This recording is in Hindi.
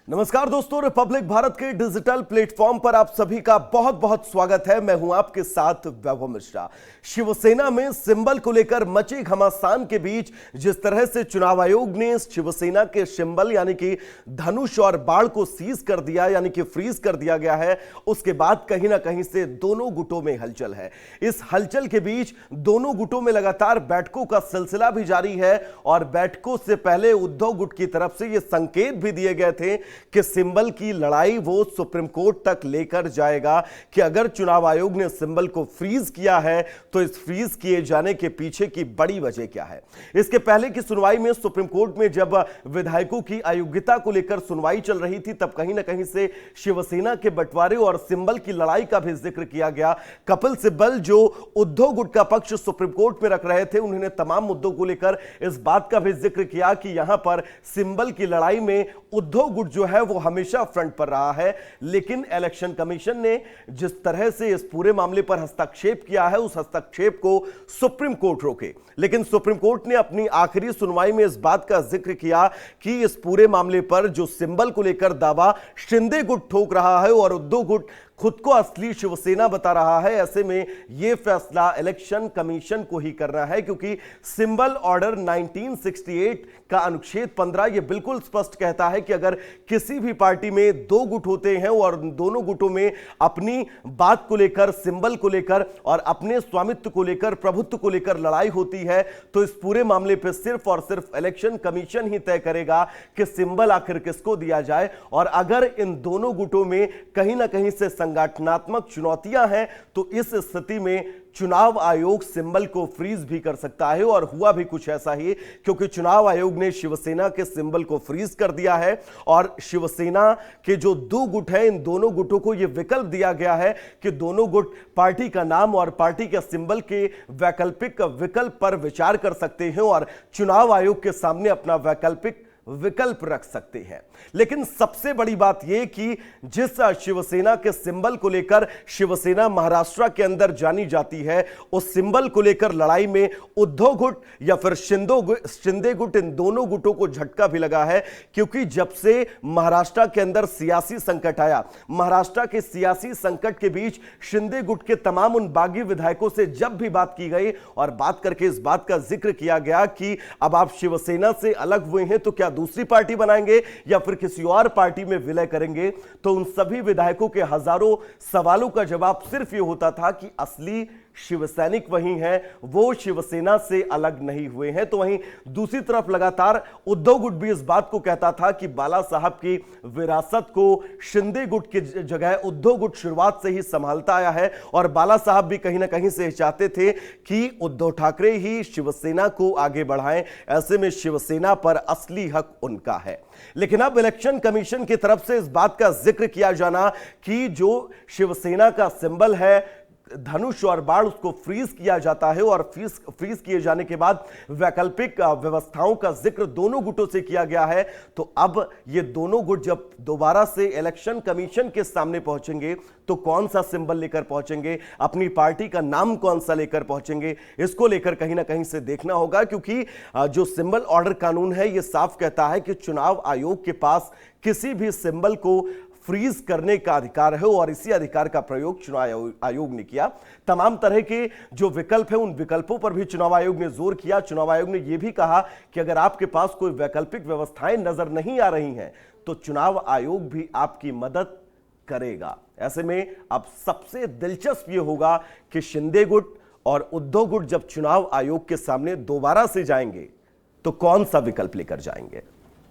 नमस्कार दोस्तों, रिपब्लिक भारत के डिजिटल प्लेटफॉर्म पर आप सभी का बहुत बहुत स्वागत है। मैं हूं आपके साथ वैभव मिश्रा। शिवसेना में सिंबल को लेकर मची घमासान के बीच जिस तरह से चुनाव आयोग ने शिवसेना के सिंबल यानी कि धनुष और बाण को सीज कर दिया, यानी कि फ्रीज कर दिया गया है, उसके बाद कहीं ना कहीं से दोनों गुटों में हलचल है। इस हलचल के बीच दोनों गुटों में लगातार बैठकों का सिलसिला भी जारी है और बैठकों से पहले उद्धव गुट की तरफ से यह संकेत भी दिए गए थे कि सिंबल की लड़ाई वो सुप्रीम कोर्ट तक लेकर जाएगा कि अगर चुनाव आयोग ने सिंबल को फ्रीज किया है तो इस फ्रीज किए जाने के पीछे की बड़ी वजह क्या है। इसके पहले की सुनवाई में सुप्रीम कोर्ट में जब विधायकों की अयोग्यता को लेकर सुनवाई चल रही थी, तब कहीं ना कहीं से शिवसेना के बंटवारे और सिंबल की लड़ाई का भी जिक्र किया गया। कपिल सिब्बल जो उद्धव गुट का पक्ष सुप्रीम कोर्ट में रख रहे थे, उन्होंने तमाम मुद्दों को लेकर इस बात का भी जिक्र किया कि यहां पर सिंबल की लड़ाई में उद्धव गुट जो है वो हमेशा फ्रंट पर रहा है। लेकिन इलेक्शन कमीशन ने जिस तरह से इस पूरे मामले पर हस्तक्षेप किया है, उस हस्तक्षेप को सुप्रीम कोर्ट रोके। लेकिन सुप्रीम कोर्ट ने अपनी आखिरी सुनवाई में इस बात का जिक्र किया कि इस पूरे मामले पर जो सिंबल को लेकर दावा शिंदे गुट ठोक रहा है और उद्धव गुट खुद को असली शिवसेना बता रहा है, ऐसे में यह फैसला इलेक्शन कमीशन को ही करना है, क्योंकि सिंबल ऑर्डर 1968 का अनुच्छेद 15 यह बिल्कुल स्पष्ट कहता है कि अगर किसी भी पार्टी में दो गुट होते हैं और दोनों गुटों में अपनी बात को लेकर, सिंबल को लेकर और अपने स्वामित्व को लेकर, प्रभुत्व को लेकर लड़ाई होती है, तो इस पूरे मामले पर सिर्फ और सिर्फ इलेक्शन कमीशन ही तय करेगा कि सिंबल आखिर किसको दिया जाए। और अगर इन दोनों गुटों में कहीं ना कहीं से संगठनात्मक चुनौतियां हैं तो इस स्थिति में चुनाव आयोग सिंबल को फ्रीज भी कर सकता है। और हुआ भी कुछ ऐसा ही, क्योंकि चुनाव आयोग ने शिवसेना के सिंबल को फ्रीज कर दिया है और शिवसेना के जो दो गुट हैं, इन दोनों गुटों को यह विकल्प दिया गया है कि दोनों गुट पार्टी का नाम और पार्टी के सिंबल के वैकल्पिक विकल्प पर विचार कर सकते हैं और चुनाव आयोग के सामने अपना वैकल्पिक विकल्प रख सकते हैं। लेकिन सबसे बड़ी बात यह कि जिस शिवसेना के सिंबल को लेकर शिवसेना महाराष्ट्र के अंदर जानी जाती है, उस सिंबल को लेकर लड़ाई में उद्धव गुट या फिर शिंदे गुट, इन दोनों गुटों को झटका भी लगा है। क्योंकि जब से महाराष्ट्र के अंदर सियासी संकट आया, महाराष्ट्र के सियासी संकट के बीच शिंदे गुट के तमाम उन बागी विधायकों से जब भी बात की गई और बात करके इस बात का जिक्र किया गया कि अब आप शिवसेना से अलग हुए हैं तो क्या दूसरी पार्टी बनाएंगे या फिर किसी और पार्टी में विलय करेंगे, तो उन सभी विधायकों के हजारों सवालों का जवाब सिर्फ यह होता था कि असली शिवसैनिक वही हैं, वो शिवसेना से अलग नहीं हुए हैं। तो वहीं दूसरी तरफ लगातार उद्धव गुट भी इस बात को कहता था कि बाला साहब की विरासत को शिंदे गुट की जगह उद्धव गुट शुरुआत से ही संभालता आया है और बाला साहब भी कहीं ना कहीं से चाहते थे कि उद्धव ठाकरे ही शिवसेना को आगे बढ़ाएं। ऐसे में शिवसेना पर असली हक उनका है। लेकिन अब इलेक्शन कमीशन की तरफ से इस बात का जिक्र किया जाना कि जो शिवसेना का सिंबल है धनुष और बाण, उसको फ्रीज किया जाता है और फ्रीज किए जाने के बाद वैकल्पिक व्यवस्थाओं का जिक्र दोनों गुटों से किया गया है। तो अब ये दोनों गुट जब दोबारा से इलेक्शन कमीशन के सामने पहुंचेंगे तो कौन सा सिंबल लेकर पहुंचेंगे, अपनी पार्टी का नाम कौन सा लेकर पहुंचेंगे, इसको लेकर कहीं ना कहीं से देखना होगा। क्योंकि जो सिंबल ऑर्डर कानून है ये साफ कहता है कि चुनाव आयोग के पास किसी भी सिंबल को फ्रीज करने का अधिकार है और इसी अधिकार का प्रयोग चुनाव आयोग ने किया। तमाम तरह के जो विकल्प है उन विकल्पों पर भी चुनाव आयोग ने जोर किया। चुनाव आयोग ने यह भी कहा कि अगर आपके पास कोई वैकल्पिक व्यवस्थाएं नजर नहीं आ रही हैं तो चुनाव आयोग भी आपकी मदद करेगा। ऐसे में अब सबसे दिलचस्प यह होगा कि शिंदे गुट और उद्धव गुट जब चुनाव आयोग के सामने दोबारा से जाएंगे तो कौन सा विकल्प लेकर जाएंगे।